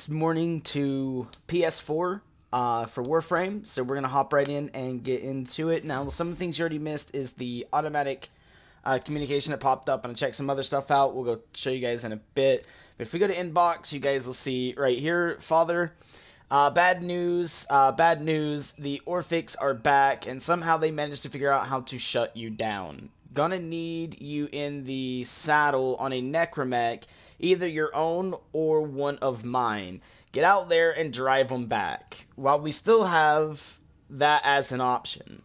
this morning to PS4 for Warframe, so we're going to hop right in and get into it. Now, some of the things you already missed is the automatic communication that popped up, and I checked some other stuff out. We'll go show you guys in a bit. But if we go to inbox, you guys will see right here, Father. Bad news, the Orphix are back, and somehow they managed to figure out how to shut you down. Gonna need you in the saddle on a necromech, either your own or one of mine. Get out there and drive them back, while we still have that as an option.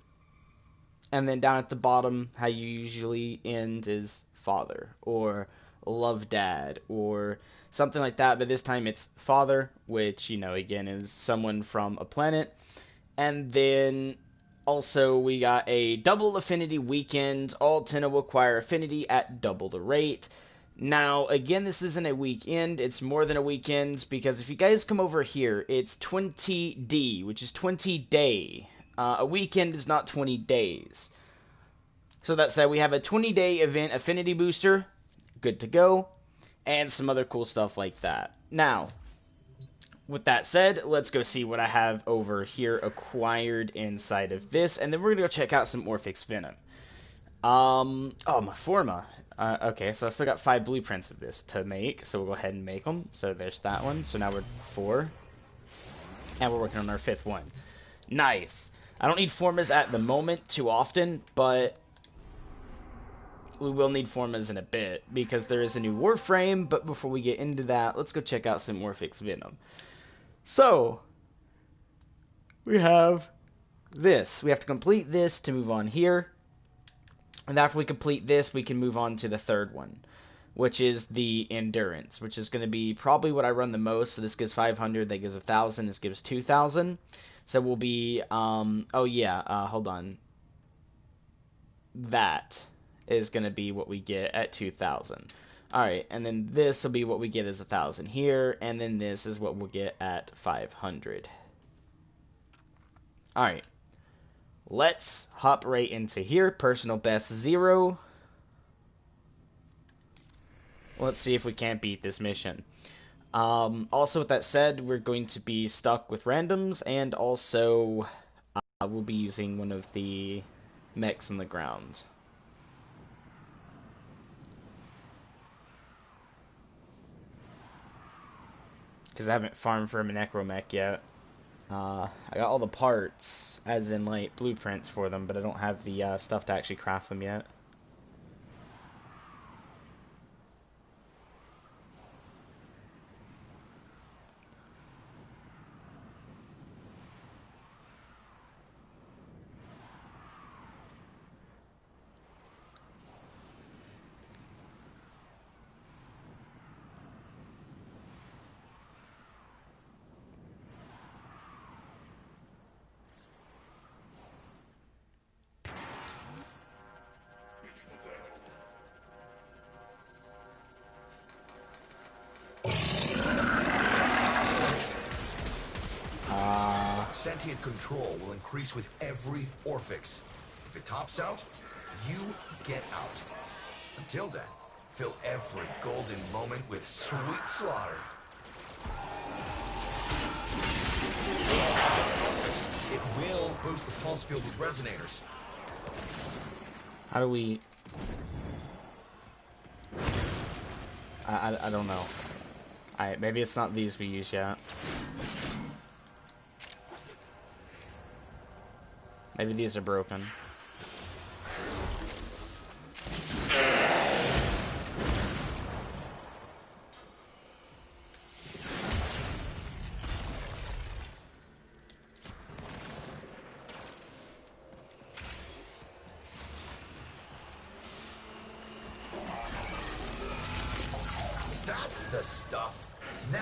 And then down at the bottom, how you usually end is Father, or Love Dad, or something like that, but this time it's Father, which, you know, again, is someone from a planet. And then also we got a double affinity weekend. All 10 will acquire affinity at double the rate. Now, again, this isn't a weekend, it's more than a weekend, because if you guys come over here, it's 20D, which is 20 day. A weekend is not 20 days. So that said, we have a 20-day event affinity booster, good to go, and some other cool stuff like that. Now, with that said, let's go see what I have over here acquired inside of this, and then we're going to go check out some Orphix Venom. Oh, my Forma. Okay, so I still got 5 blueprints of this to make, so we'll go ahead and make them. So there's that one. So now we're 4, and we're working on our 5th one. Nice. I don't need Formas at the moment too often, but we will need Formas in a bit, because there is a new Warframe. But before we get into that, let's go check out some Orphix Venom. So, we have this. We have to complete this to move on here. And after we complete this, we can move on to the third one, which is the Endurance, which is going to be probably what I run the most. So this gives 500, that gives 1,000, this gives 2,000. So we'll be, oh yeah, hold on. That is going to be what we get at 2,000. Alright, and then this will be what we get as 1,000 here, and then this is what we'll get at 500. Alright. Let's hop right into here. Personal best 0. Let's see if we can't beat this mission. Also, with that said, we're going to be stuck with randoms, and also we'll be using one of the mechs on the ground. Because I haven't farmed for a necromech yet. I got all the parts, as in, like, blueprints for them, but I don't have the stuff to actually craft them yet. Sentient control will increase with every Orphix. If it tops out, you get out. Until then, fill every golden moment with sweet slaughter. It will boost the pulse field with resonators. How do we... I don't know. Alright, maybe it's not these we use yet. Maybe these are broken. That's the stuff. Now,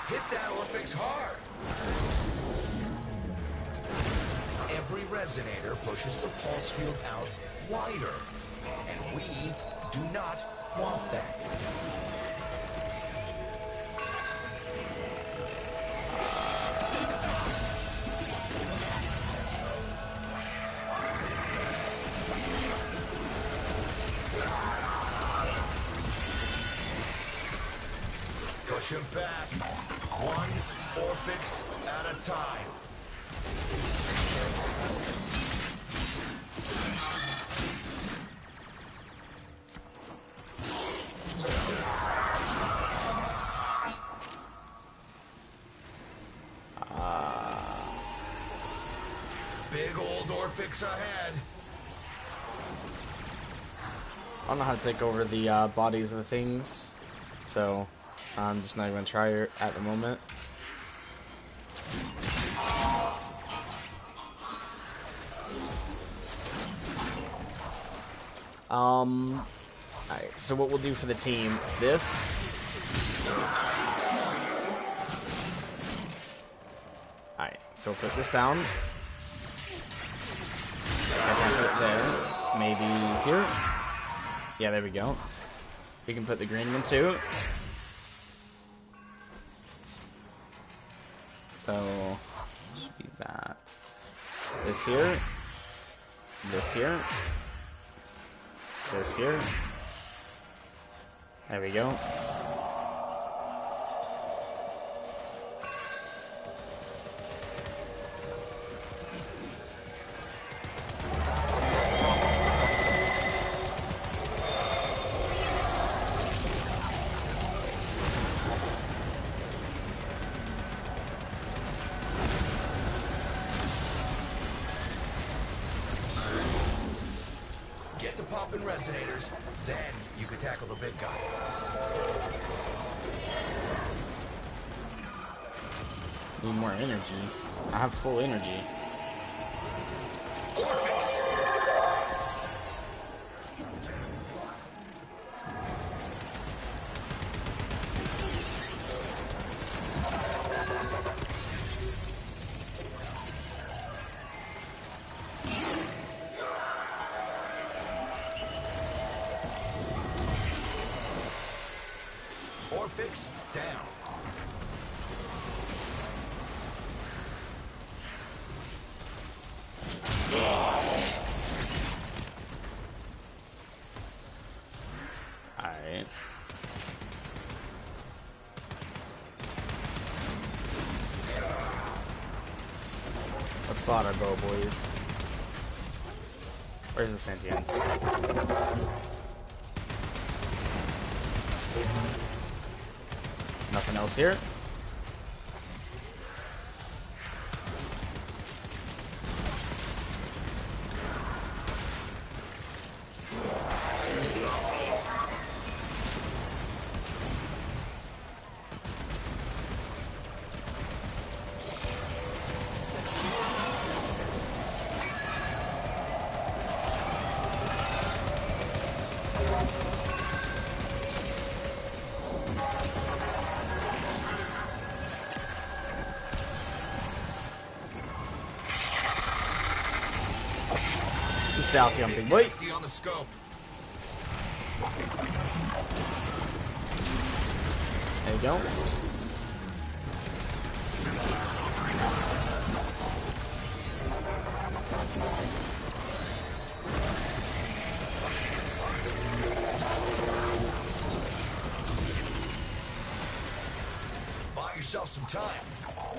hit that Orphix hard. Every resonator pushes the pulse field out wider, and we do not want that. Push him back. One Orphix at a time. Big old Orphix ahead. I don't know how to take over the bodies of the things, so I'm just not even gonna try it at the moment. Alright, so what we'll do for the team is this. Alright, so we'll put this down. I can put it there. Maybe here. Yeah, there we go. We can put the green one too. So, should be that. This here. This here. This here. There we go. Get the poppin' resonators, then you can tackle the big guy. Need more energy. I have full energy. Orphix! Orphix down. Alright. Let's plot our bow, boys. Where's the sentience? Nothing else here. Stealthy on big boy. On the scope. There you go. Buy yourself some time.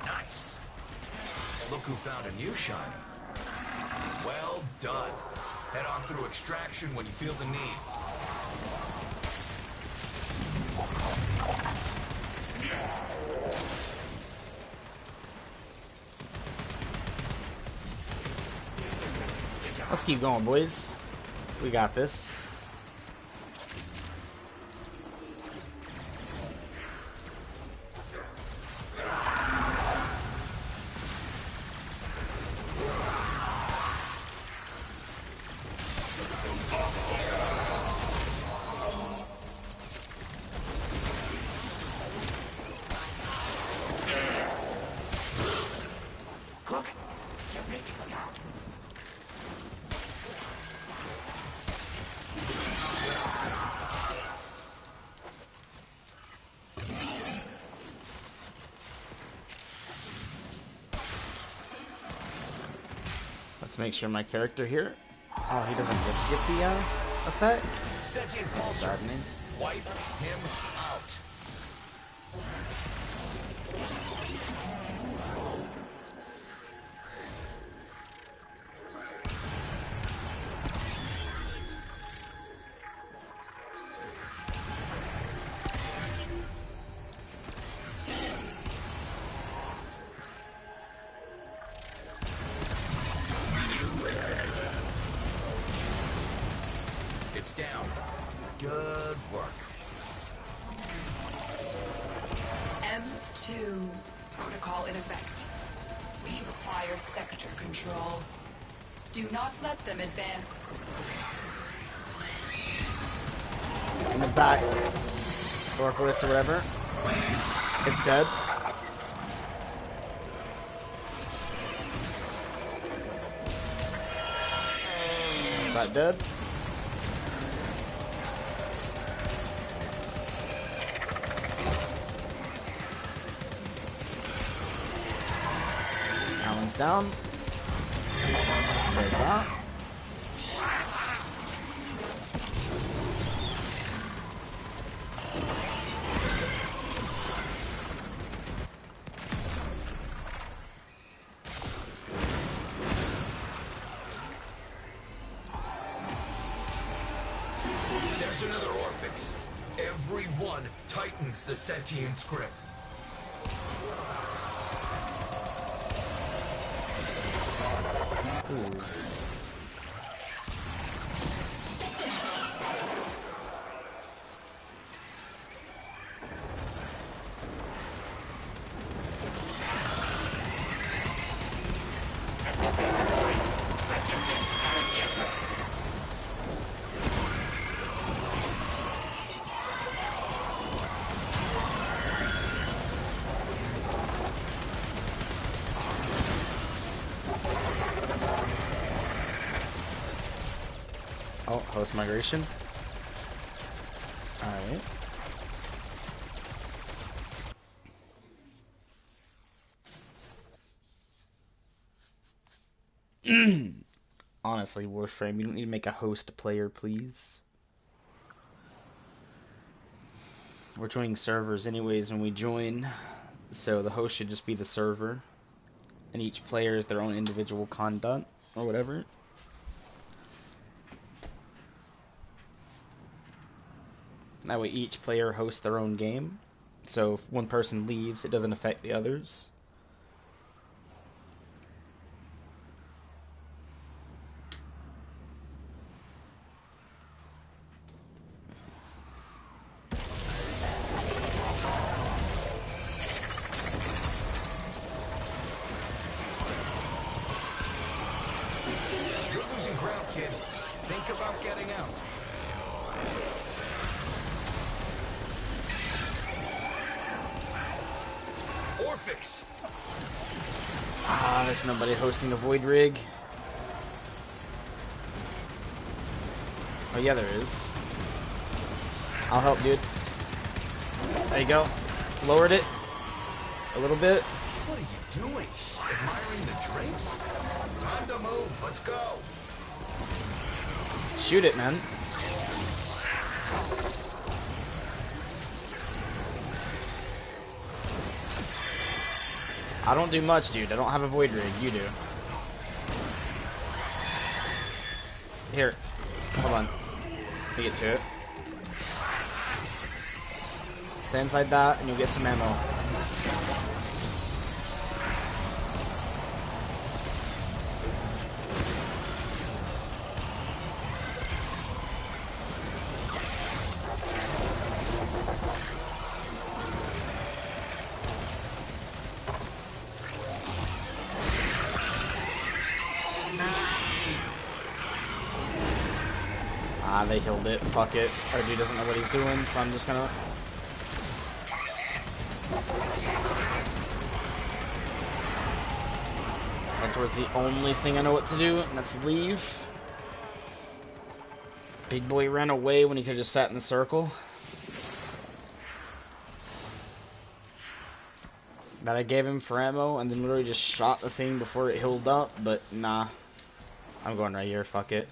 Nice. Look who found a new shiny. Well done. Head on through extraction when you feel the need. Let's keep going, boys. We got this. Let's make sure my character here. Oh, he doesn't get the effects. Sentient pulsar. Saddening. Wipe him out. Good work. M2 protocol in effect. We require sector control. Do not let them advance. In the back. Orphix or whatever. It's dead. Is that dead? That one's down. So is that. There's another Orphix. Every one tightens the sentient's grip. Ooh. Oh, host migration. Alright. Honestly, Warframe, you don't need to make a host player, please. We're joining servers anyways when we join, so the host should just be the server, and each player is their own individual conduct, or whatever. That way each player hosts their own game, so if one person leaves, it doesn't affect the others. You're losing ground, kid. Think about getting out. Orphix! Ah, there's nobody hosting a void rig. Oh yeah, there is. I'll help, dude. There you go. Lowered it a little bit. What are you doing? Admiring the drapes? Time to move. Let's go. Shoot it, man. I don't do much, dude. I don't have a void rig. You do. Here. Hold on. Let me get to it. Stay inside that, and you'll get some ammo. Ah, they healed it. Fuck it. Our dude doesn't know what he's doing, so I'm just gonna... That was the only thing I know what to do, and that's leave. Big boy ran away when he could have just sat in the circle. That I gave him for ammo, and then literally just shot the thing before it healed up, but nah. I'm going right here, fuck it.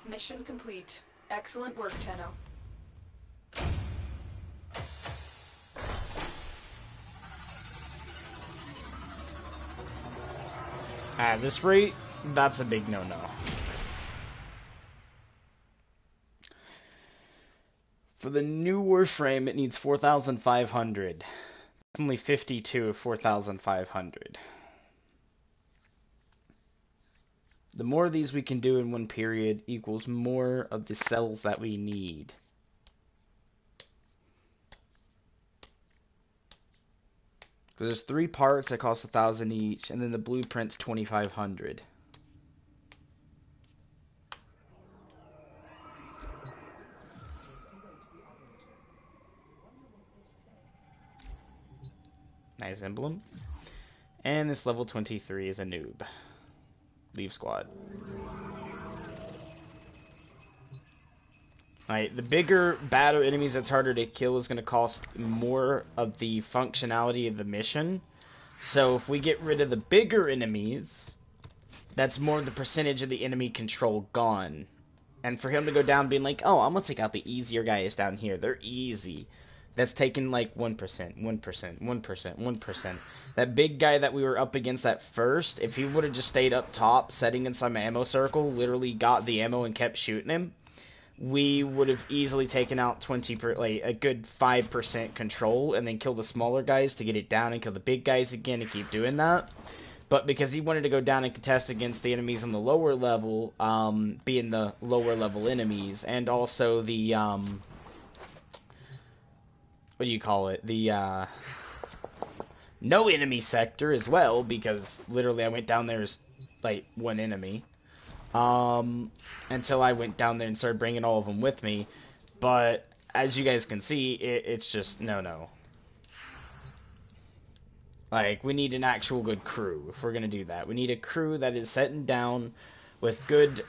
Mission complete. Excellent work, Tenno. At this rate, That's a big no-no. For the new Warframe, it needs 4,500. It's only 52 of 4,500. The more of these we can do in one period equals more of the cells that we need. Because there's 3 parts that cost 1,000 each, and then the blueprint's 2,500. Nice emblem. And this level 23 is a noob. Leave squad. Alright, the bigger, badder enemies that's harder to kill is going to cost more of the functionality of the mission. So if we get rid of the bigger enemies, that's more of the percentage of the enemy control gone. And for him to go down being like, oh, I'm going to take out the easier guys down here. They're easy. That's taking like 1%, 1%, 1%, 1%. That big guy that we were up against at first, if he would have just stayed up top, setting in some ammo circle, literally got the ammo and kept shooting him, we would have easily taken out a good 5% control and then kill the smaller guys to get it down and kill the big guys again and keep doing that. But because he wanted to go down and contest against the enemies on the lower level, being the lower level enemies, and also the, what do you call it? The, no enemy sector as well, because literally I went down there as, like, one enemy. Until I went down there and started bringing all of them with me. But, as you guys can see, it's just no-no. Like, we need an actual good crew if we're gonna do that. We need a crew that is setting down with good,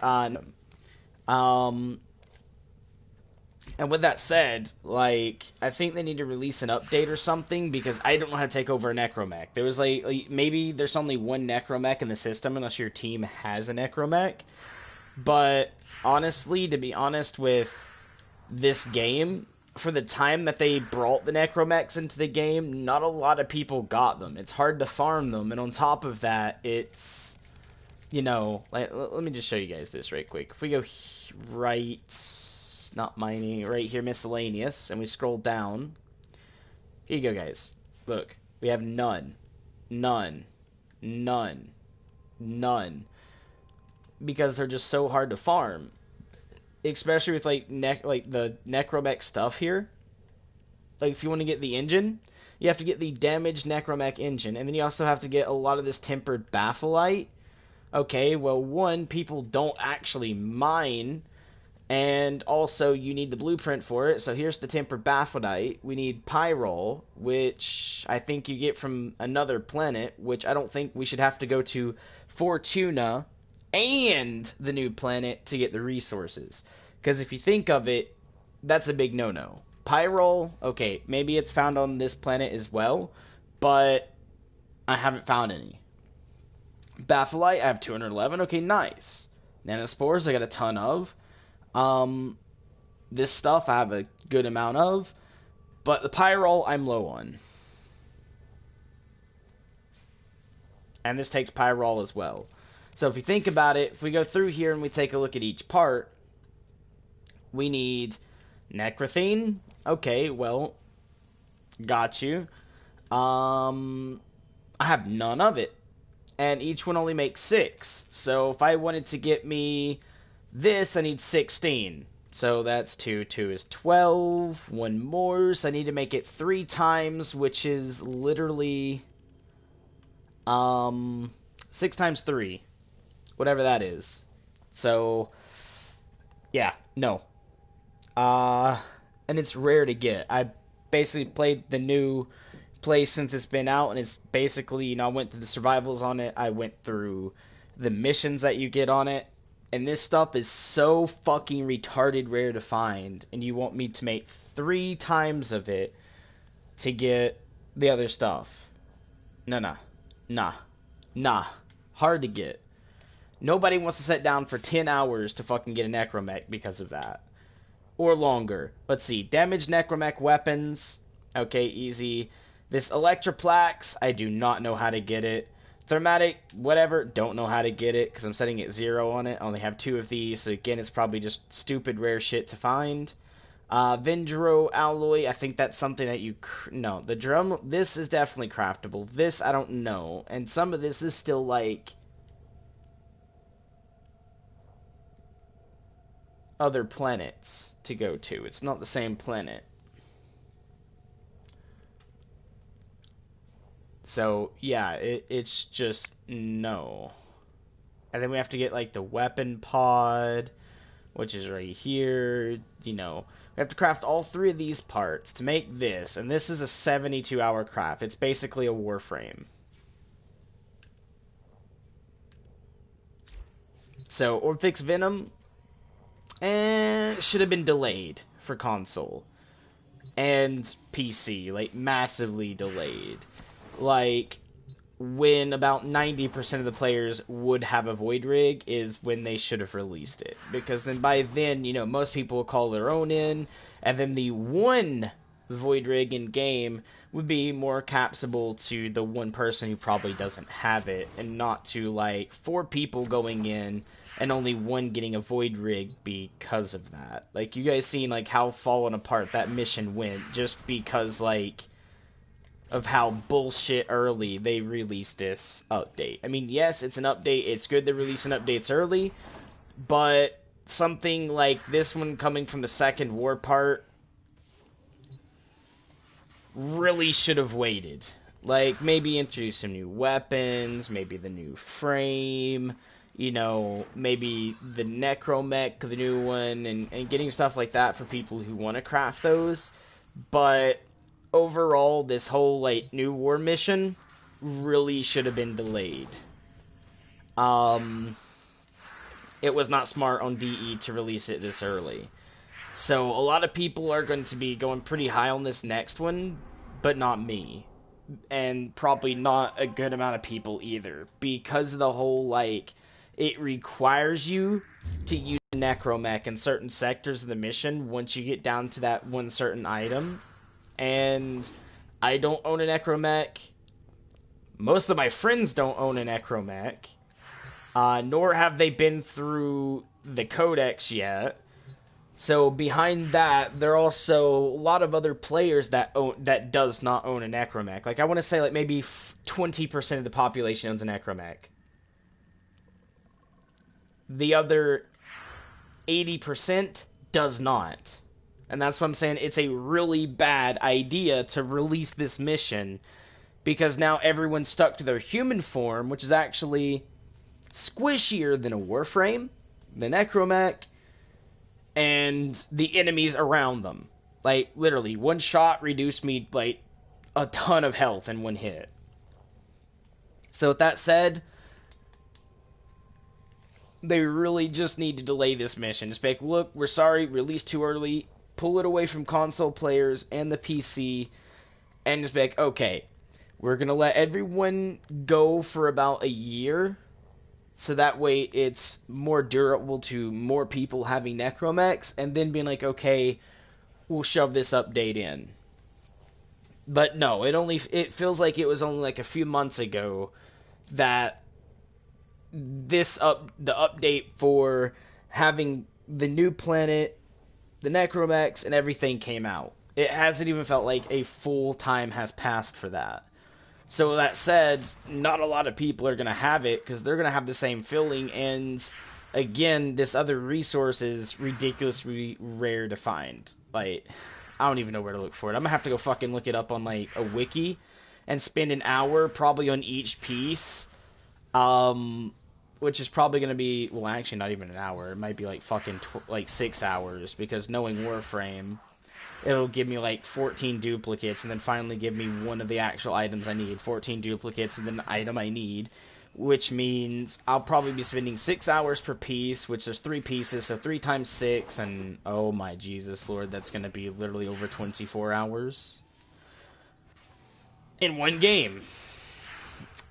and with that said, like, I think they need to release an update or something, because I don't know how to take over a necromech. There was, like, maybe there's only one necromech in the system, unless your team has a necromech. But, honestly, to be honest with this game, for the time that they brought the necromechs into the game, not a lot of people got them. It's hard to farm them, and on top of that, it's, you know, like, let me just show you guys this right quick. If we go right... not mining, right here, miscellaneous, and we scroll down. Here you go, guys. Look, we have none. None. None. None. Because they're just so hard to farm. Especially with, like, the necromech stuff here. Like, if you want to get the engine, you have to get the damaged necromech engine, and then you also have to get a lot of this tempered batholite. Okay, well, one, people don't actually mine. And also, you need the blueprint for it. So here's the tempered batholite. We need pyrol, which I think you get from another planet, which I don't think we should have to go to Fortuna and the new planet to get the resources. Because if you think of it, that's a big no-no. Pyrol, okay, maybe it's found on this planet as well, but I haven't found any. Batholite, I have 211. Okay, nice. Nanospores, I got a ton of. This stuff I have a good amount of, but the pyrol I'm low on. And this takes pyrol as well. So if you think about it, if we go through here and we take a look at each part, we need necrothene. Okay, well, got you. I have none of it. And each one only makes 6. So if I wanted to get me this, I need 16. So that's 2. 2 is 12. One more. So I need to make it 3 times, which is literally 6 times 3. Whatever that is. So yeah, no. And it's rare to get. I basically played the new place since it's been out, and it's basically, you know, I went through the survivals on it. I went through the missions that you get on it. And this stuff is so fucking retarded rare to find. And you want me to make 3 times of it to get the other stuff. Nah. Hard to get. Nobody wants to sit down for 10 hours to fucking get a necromech because of that. Or longer. Let's see. Damaged necromech weapons. Okay, easy. This electroplax, I do not know how to get it. Thermatic, whatever, don't know how to get it because I'm setting it 0 on it. I only have 2 of these, so again, it's probably just stupid rare shit to find. Vindro alloy, I think that's something that you... No, the drum, this is definitely craftable. This, I don't know. And some of this is still, like... other planets to go to. It's not the same planet. So, yeah, it's just no. And then we have to get, like, the weapon pod, which is right here. You know, we have to craft all 3 of these parts to make this. And this is a 72-hour craft. It's basically a Warframe. So, Orphix Venom should have been delayed for console. And PC, like, massively delayed. Like, when about 90% of the players would have a Void Rig is when they should have released it. Because then by then, you know, most people will call their own in, and then the one Void Rig in game would be more capsable to the one person who probably doesn't have it, and not to, like, 4 people going in and only one getting a Void Rig because of that. Like, you guys seen, like, how fallen apart that mission went just because, like, of how bullshit early they released this update. I mean, yes, it's an update. It's good they're releasing updates early, but something like this one coming from the second war part really should have waited. Like, maybe introduce some new weapons, maybe the new frame, you know, maybe the Necromech, the new one, and getting stuff like that for people who want to craft those. But overall, this whole, like, new war mission really should have been delayed. It was not smart on DE to release it this early. So, a lot of people are going to be going pretty high on this next one, but not me. And probably not a good amount of people either. Because of the whole, like, it requires you to use Necromech in certain sectors of the mission once you get down to that one certain item. And I don't own a Necromech. Most of my friends don't own a Necromech. Nor have they been through the Codex yet. So behind that, there are also a lot of other players that does not own a Necromech. Like, I want to say, like, maybe 20% of the population owns a Necromech. The other 80% does not. And that's what I'm saying, it's a really bad idea to release this mission, because now everyone's stuck to their human form, which is actually squishier than a Warframe, the Necromech, and the enemies around them. Like, literally, one shot reduced me, like, a ton of health in one hit. So with that said, they really just need to delay this mission. Just be like, look, we're sorry, released too early, pull it away from console players and the PC, and just be like, okay, we're going to let everyone go for about a year, so that way it's more durable to more people having Necromechs, and then being like, okay, we'll shove this update in. But no, it feels like it was only like a few months ago that the update for having the new planet, the Necromechs, and everything came out. It hasn't even felt like a full time has passed for that. So that said, not a lot of people are going to have it, because they're going to have the same feeling, and again, this other resource is ridiculously rare to find. Like, I don't even know where to look for it. I'm going to have to go fucking look it up on, like, a wiki, and spend an hour probably on each piece, which is probably going to be, well, actually not even an hour. It might be like fucking 6 hours, because knowing Warframe, it'll give me like 14 duplicates, and then finally give me one of the actual items I need. 14 duplicates, and then the item I need, which means I'll probably be spending 6 hours per piece, which there's 3 pieces, so 3 times 6, and oh my Jesus Lord, that's going to be literally over 24 hours in one game.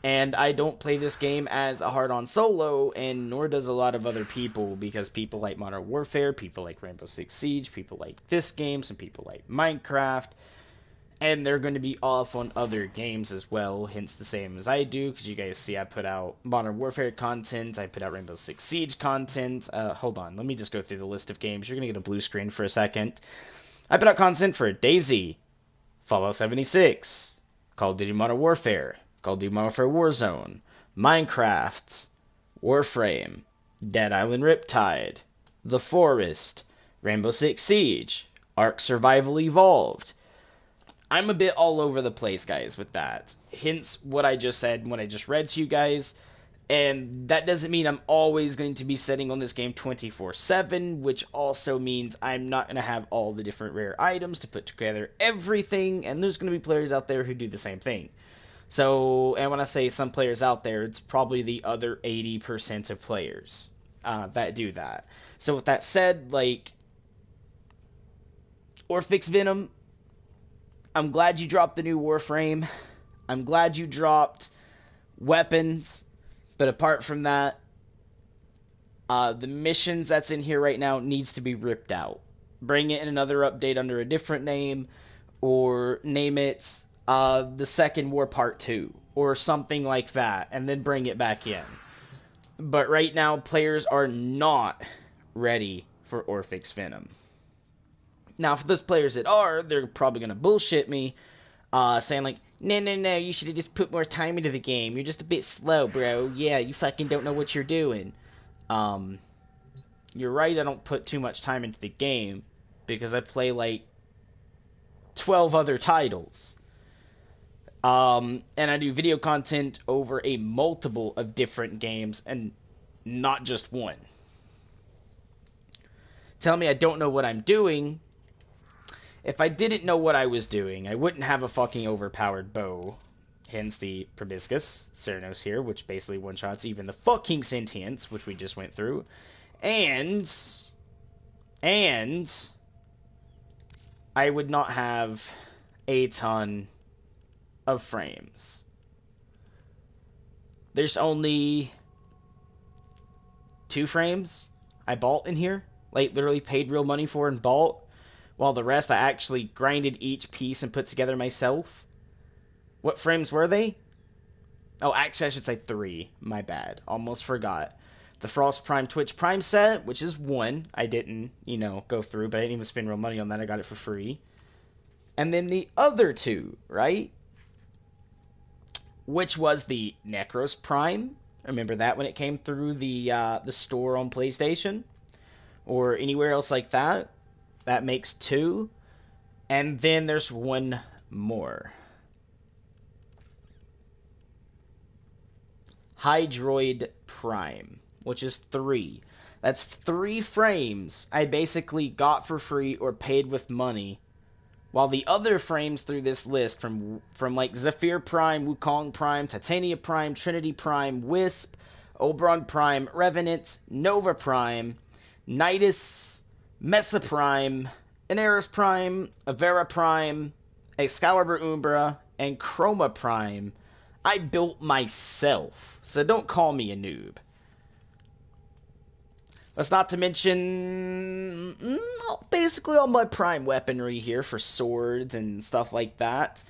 And I don't play this game as a hard-on solo, and nor does a lot of other people, because people like Modern Warfare, people like Rainbow Six Siege, people like this game, some people like Minecraft, And they're going to be off on other games as well, hence the same as I do, because you guys see I put out Modern Warfare content, I put out Rainbow Six Siege content. Hold on, let me just go through the list of games. You're going to get a blue screen for a second. I put out content for DayZ, Fallout 76, Call of Duty Modern Warfare, Call of Duty Modern Warfare Warzone, Minecraft, Warframe, Dead Island Riptide, The Forest, Rainbow Six Siege, Ark Survival Evolved. I'm a bit all over the place, guys, with that. Hence what I just said, what I just read to you guys. And that doesn't mean I'm always going to be sitting on this game 24/7, which also means I'm not going to have all the different rare items to put together everything, and there's going to be players out there who do the same thing. So, and when I say some players out there, it's probably the other 80% of players that do that. So with that said, like, Orphix Venom, I'm glad you dropped the new Warframe. I'm glad you dropped weapons. But apart from that, the missions that's in here right now needs to be ripped out. Bring it in another update under a different name, or name it the Second War Part 2, or something like that, and then bring it back in. But right now, players are not ready for Orphix Venom. Now, for those players that are, they're probably going to bullshit me, saying like, no, you should have just put more time into the game. You're just a bit slow, bro. Yeah, you fucking don't know what you're doing. You're right, I don't put too much time into the game, because I play like 12 other titles. And I do video content over a multiple of different games, and not just one. Tell me I don't know what I'm doing. If I didn't know what I was doing, I wouldn't have a fucking overpowered bow. Hence the Proboscis Ceranos here, which basically one-shots even the fucking Sentience, which we just went through. And I would not have a ton of frames. There's only 2 frames I bought in here. Like, literally paid real money for and bought. While the rest I actually grinded each piece and put together myself. What frames were they? Oh, actually I should say 3. My bad. Almost forgot. The Frost Prime Twitch Prime set, which is 1. I didn't, go through, but I didn't even spend real money on that. I got it for free. And then the other 2, right? Which was the Necros Prime. Remember that when it came through the store on PlayStation? Or anywhere else like that? That makes 2. And then there's 1 more. Hydroid Prime, which is 3. That's 3 frames I basically got for free or paid with money. While the other frames through this list, from like Zephyr Prime, Wukong Prime, Titania Prime, Trinity Prime, Wisp, Oberon Prime, Revenant, Nova Prime, Nidus, Mesa Prime, Inaris Prime, Avera Prime, Excalibur Umbra, and Chroma Prime, I built myself. So don't call me a noob. That's not to mention basically all my prime weaponry here for swords and stuff like that.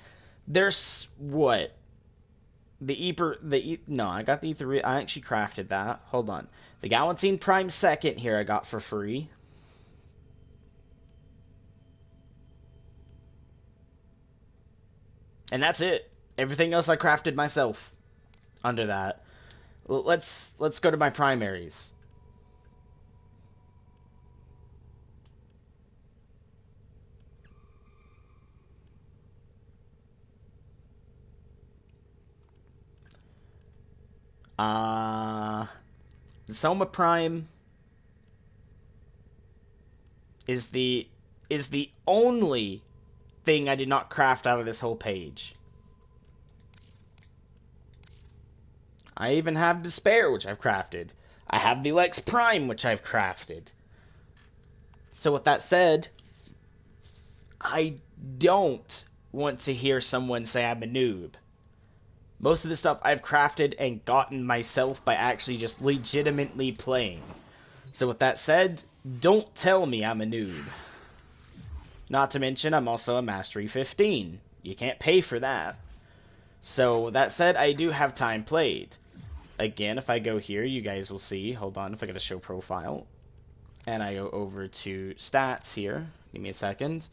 There's what? No, I got the Ether. I actually crafted that. Hold on. The Galantine Prime 2nd here I got for free. And that's it. Everything else I crafted myself under that. Let's go to my primaries. The Soma Prime is the only thing I did not craft out of this whole page. I even have Despair, which I've crafted. I have the Lex Prime, which I've crafted. So with that said, I don't want to hear someone say I'm a noob. Most of the stuff I've crafted and gotten myself by actually just legitimately playing. So with that said, don't tell me I'm a noob. Not to mention, I'm also a Mastery 15. You can't pay for that. So, that said, I do have time played. Again, if I go here, you guys will see. Hold on, if I go to show profile. And I go over to stats here. Give me a second.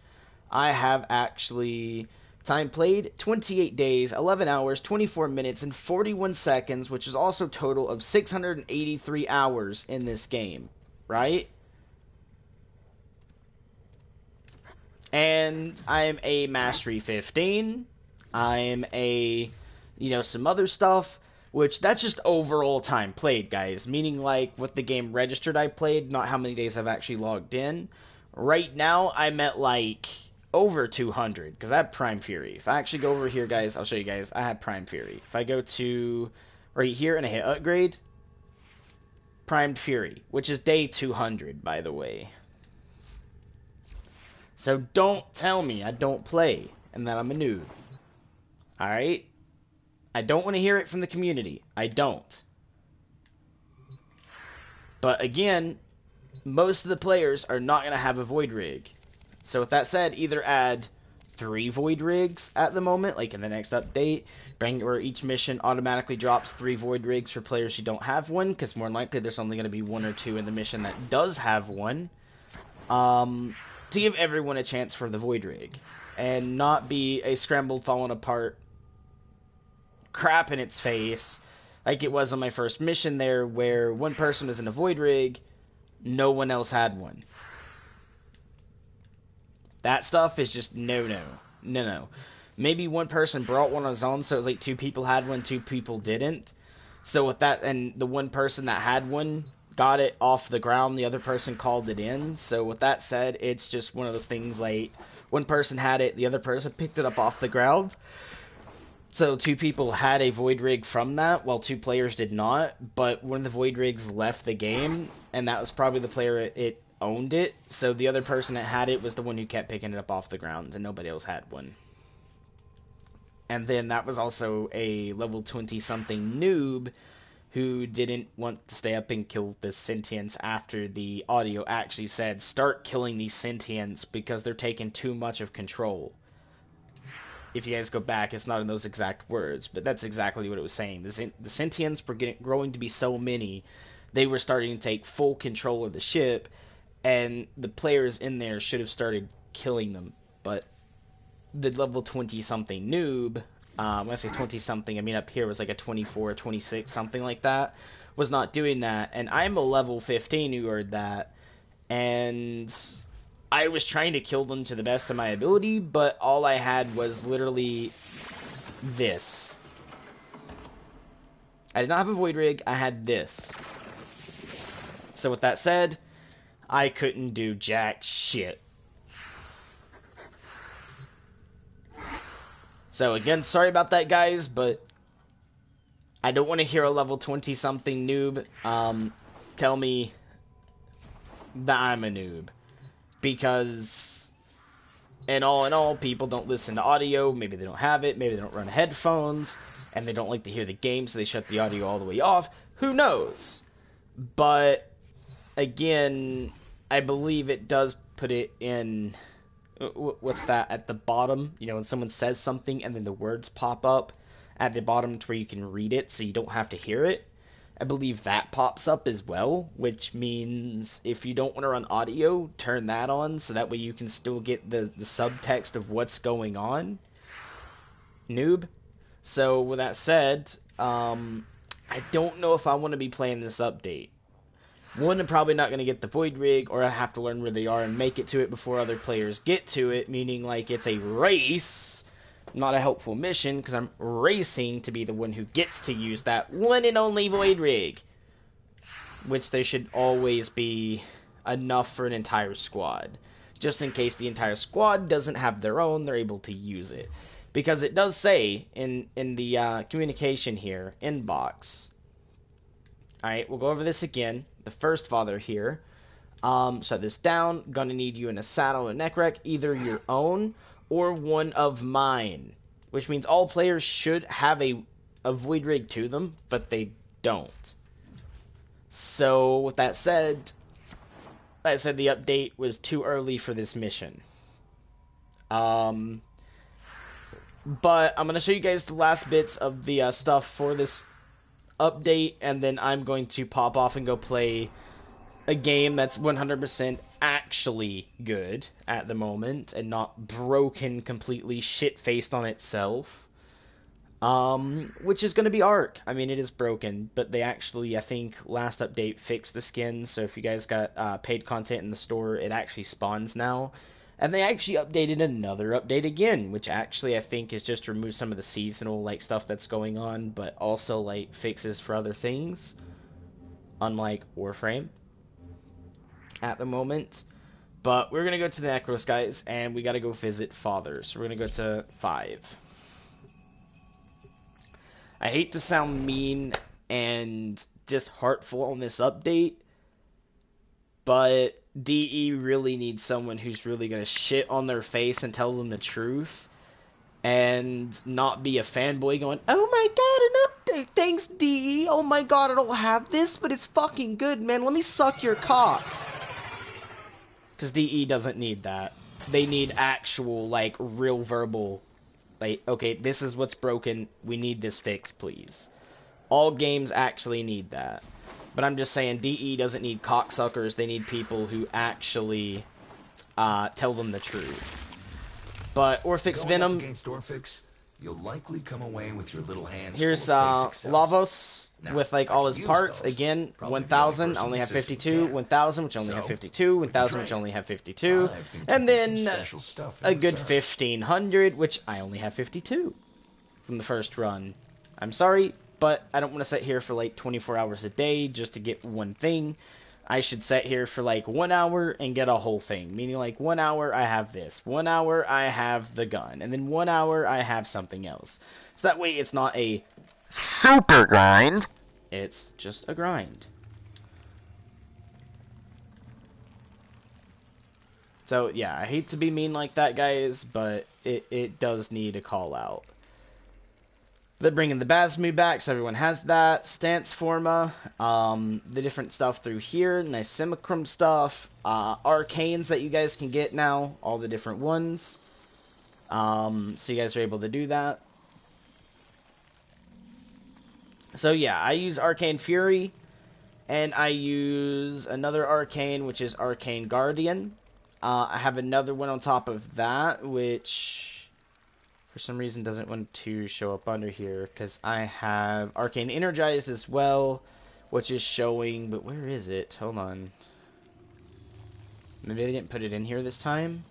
I have actually time played 28 days, 11 hours, 24 minutes, and 41 seconds, which is also a total of 683 hours in this game, right? And I'm a Mastery 15. I'm a, some other stuff, which that's just overall time played, guys. Meaning, like, with the game registered I played, not how many days I've actually logged in. Right now, I'm at, like, over 200, because I have Prime Fury. If I actually go over here, guys, I'll show you guys, I have Prime Fury. If I go to right here and I hit upgrade, Primed Fury, which is day 200, by the way. So don't tell me I don't play and that I'm a noob. Alright? I don't want to hear it from the community. I don't. But again, most of the players are not going to have a Void Rig. So with that said, either add 3 Void Rigs at the moment, like in the next update, where each mission automatically drops 3 Void Rigs for players who don't have one, because more than likely there's only going to be 1 or 2 in the mission that does have one. To give everyone a chance for the Void Rig, and not be a scrambled, fallen apart crap in its face, like it was on my first mission there, where one person was in a Void Rig, no one else had one. That stuff is just no. Maybe one person brought one on his own, so it was like 2 people had one, 2 people didn't. So with that, and the one person that had one got it off the ground, the other person called it in. So with that said, it's just one of those things like, one person had it, the other person picked it up off the ground. So 2 people had a Void Rig from that, while 2 players did not. But one of the Void Rigs left the game, and that was probably the player it owned it. So the other person that had it was the one who kept picking it up off the ground, and nobody else had one. And then that was also a level 20-something noob who didn't want to stay up and kill the sentients after the audio actually said, start killing these sentients because they're taking too much of control. If you guys go back, it's not in those exact words, but that's exactly what it was saying. The sentients were growing to be so many, they were starting to take full control of the ship, and the players in there should have started killing them. But the level 20-something noob, when I say 20-something, I mean up here was like a 24, 26, something like that, was not doing that. And I'm a level 15 who heard that, and I was trying to kill them to the best of my ability, but all I had was literally this. I did not have a Void Rig, I had this. So with that said, I couldn't do jack shit. So again, sorry about that, guys, but I don't want to hear a level 20-something noob tell me that I'm a noob. Because, in all, people don't listen to audio, maybe they don't have it, maybe they don't run headphones, and they don't like to hear the game, so they shut the audio all the way off. Who knows? But, again, I believe it does put it in, what's that, at the bottom, when someone says something and then the words pop up at the bottom to where you can read it so you don't have to hear it. I believe that pops up as well, which means if you don't want to run audio, turn that on so that way you can still get the subtext of what's going on. Noob. So with that said, I don't know if I want to be playing this update. One, I'm probably not going to get the Void Rig, or I have to learn where they are and make it to it before other players get to it, meaning like it's a race, not a helpful mission, because I'm racing to be the one who gets to use that one and only Void Rig, which there should always be enough for an entire squad. Just in case the entire squad doesn't have their own, they're able to use it. Because it does say in the communication here, inbox. Alright, we'll go over this again. The first father here. Shut this down. Gonna need you in a saddle and neck wreck, either your own or one of mine. Which means all players should have a Void Rig to them, but they don't. So, with that said, like I said, the update was too early for this mission. But I'm going to show you guys the last bits of the stuff for this update, and then I'm going to pop off and go play a game that's 100% actually good at the moment, and not broken, completely shit-faced on itself. Which is going to be Ark. I mean, it is broken, but they actually, I think, last update fixed the skins, so if you guys got paid content in the store, it actually spawns now. And they actually updated another update again, which actually I think is just to remove some of the seasonal like stuff that's going on, but also like fixes for other things, unlike Warframe at the moment. But we're gonna go to the Necros, guys, and we gotta go visit Father. So we're gonna go to 5. I hate to sound mean and just heartful on this update, but DE really needs someone who's really going to shit on their face and tell them the truth, and not be a fanboy going, oh my god, an update, thanks DE, oh my god, I don't have this, but it's fucking good, man, let me suck your cock. Because DE doesn't need that. They need actual, like, real verbal, like, okay, this is what's broken, we need this fixed, please. All games actually need that. But I'm just saying, DE doesn't need cocksuckers, they need people who actually tell them the truth. But Orphix Venom, against Orphix, you'll likely come away with your little hands. Here's Lavos with like all his parts. Again, 1,000, I only have 52. 1,000, which only have 52. 1,000, which only have 52. And then a good 1,500, which I only have 52 from the first run. I'm sorry, but I don't want to sit here for like 24 hours a day just to get one thing. I should sit here for like 1 hour and get a whole thing. Meaning like 1 hour I have this, 1 hour I have the gun, and then 1 hour I have something else. So that way it's not a super grind, it's just a grind. So yeah, I hate to be mean like that, guys, but it does need a call out. They're bringing the Basmu back, so everyone has that. Stance Forma, the different stuff through here, nice Simicrum stuff, Arcanes that you guys can get now, all the different ones. So you guys are able to do that. So yeah, I use Arcane Fury, and I use another Arcane, which is Arcane Guardian. I have another one on top of that, which for some reason doesn't want to show up under here, because I have Arcane Energized as well, which is showing, but where is it? Hold on. Maybe they didn't put it in here this time?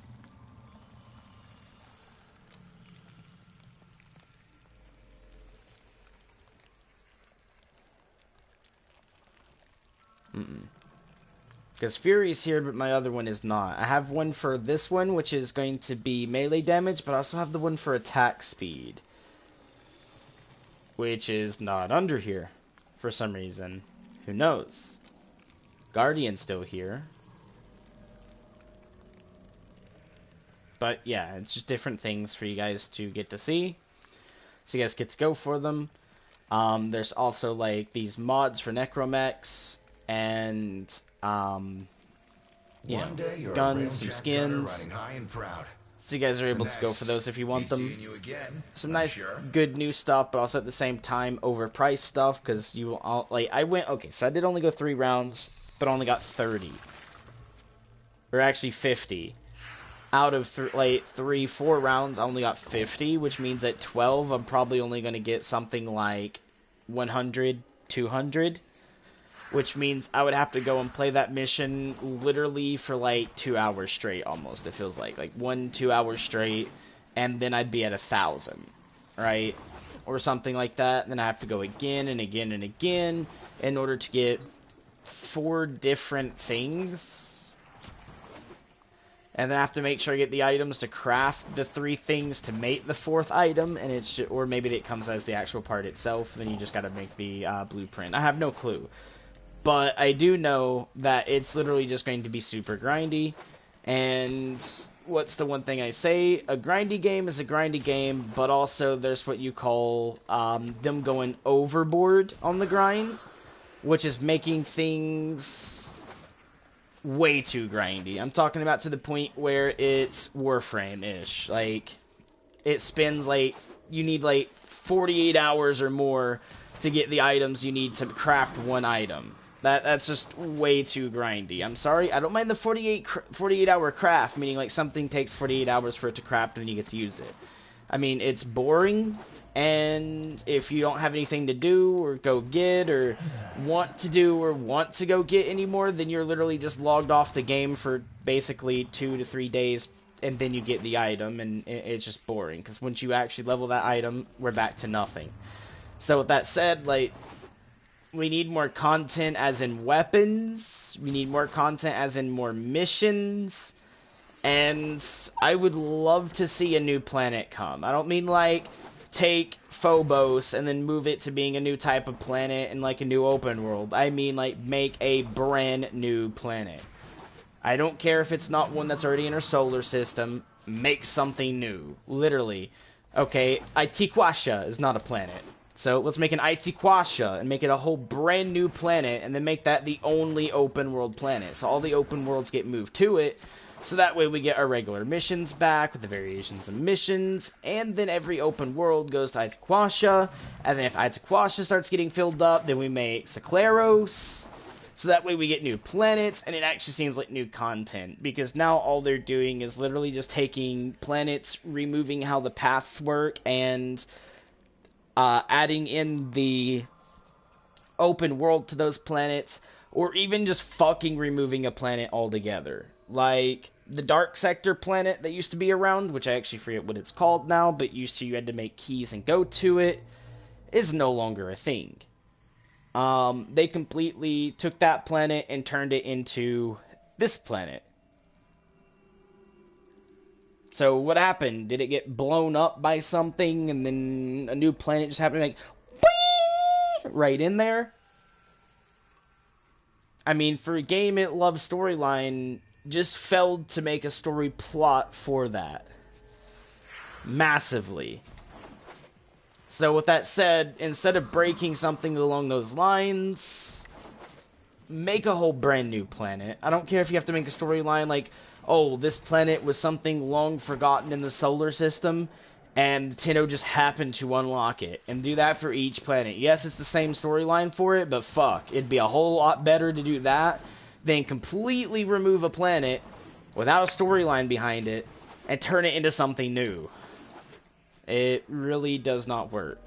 Because Fury's here, but my other one is not. I have one for this one, which is going to be melee damage, but I also have the one for attack speed, which is not under here for some reason. Who knows? Guardian's still here. But yeah, it's just different things for you guys to get to see. So you guys get to go for them. There's also like these mods for Necromechs, and you know, guns, some skins. So you guys are able to go for those if you want them. Some nice, good new stuff, but also at the same time overpriced stuff, because you all, like, I went, okay, so I did only go 3 rounds, but only got 30. Or actually 50. Out of 3-4 rounds, I only got 50, which means at 12, I'm probably only going to get something like 100, 200. Which means I would have to go and play that mission literally for like 2 hours straight almost, it feels like. Like 1-2 hours straight, and then I'd be at 1,000, right? Or something like that. And then I have to go again and again and again in order to get 4 different things. And then I have to make sure I get the items to craft the 3 things to make the 4th item, and it's just, or maybe it comes as the actual part itself, then you just gotta make the blueprint. I have no clue. But I do know that it's literally just going to be super grindy. And what's the one thing I say? A grindy game is a grindy game, but also there's what you call them going overboard on the grind, which is making things way too grindy. I'm talking about to the point where it's Warframe-ish. Like, it spends like, you need like 48 hours or more to get the items you need to craft one item. That's just way too grindy. I'm sorry, I don't mind the 48 hour craft, meaning like something takes 48 hours for it to craft and you get to use it. I mean, it's boring, and if you don't have anything to do or go get or want to do or want to go get anymore, then you're literally just logged off the game for basically 2 to 3 days, and then you get the item, and it's just boring, because once you actually level that item, we're back to nothing. So with that said, like, we need more content as in weapons, we need more content as in more missions, and I would love to see a new planet come. I don't mean like take Phobos and then move it to being a new type of planet and like a new open world. I mean like make a brand new planet. I don't care if it's not one that's already in our solar system, make something new. Literally. Okay, Itiquasha is not a planet. So let's make an Itiquasha and make it a whole brand new planet, and then make that the only open world planet. So all the open worlds get moved to it, so that way we get our regular missions back with the variations of missions, and then every open world goes to Itiquasha, and then if Itiquasha starts getting filled up, then we make Seclaros, so that way we get new planets, and it actually seems like new content, because now all they're doing is literally just taking planets, removing how the paths work, and adding in the open world to those planets, or even just fucking removing a planet altogether. Like, the Dark Sector planet that used to be around, which I actually forget what it's called now, but used to you had to make keys and go to it, is no longer a thing. They completely took that planet and turned it into this planet. So what happened? Did it get blown up by something, and then a new planet just happened to like whee! Right in there? I mean, for a game it loves storyline, just failed to make a story plot for that. Massively. So with that said, instead of breaking something along those lines, make a whole brand new planet. I don't care if you have to make a storyline like, oh, this planet was something long forgotten in the solar system, and Nintendo just happened to unlock it. And do that for each planet. Yes, it's the same storyline for it, but fuck, it'd be a whole lot better to do that than completely remove a planet without a storyline behind it and turn it into something new. It really does not work.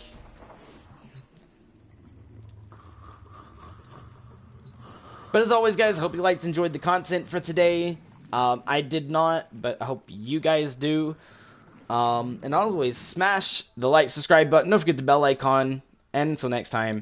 But as always, guys, I hope you liked and enjoyed the content for today. I did not, but I hope you guys do. And always smash the like, subscribe button, don't forget the bell icon, and until next time.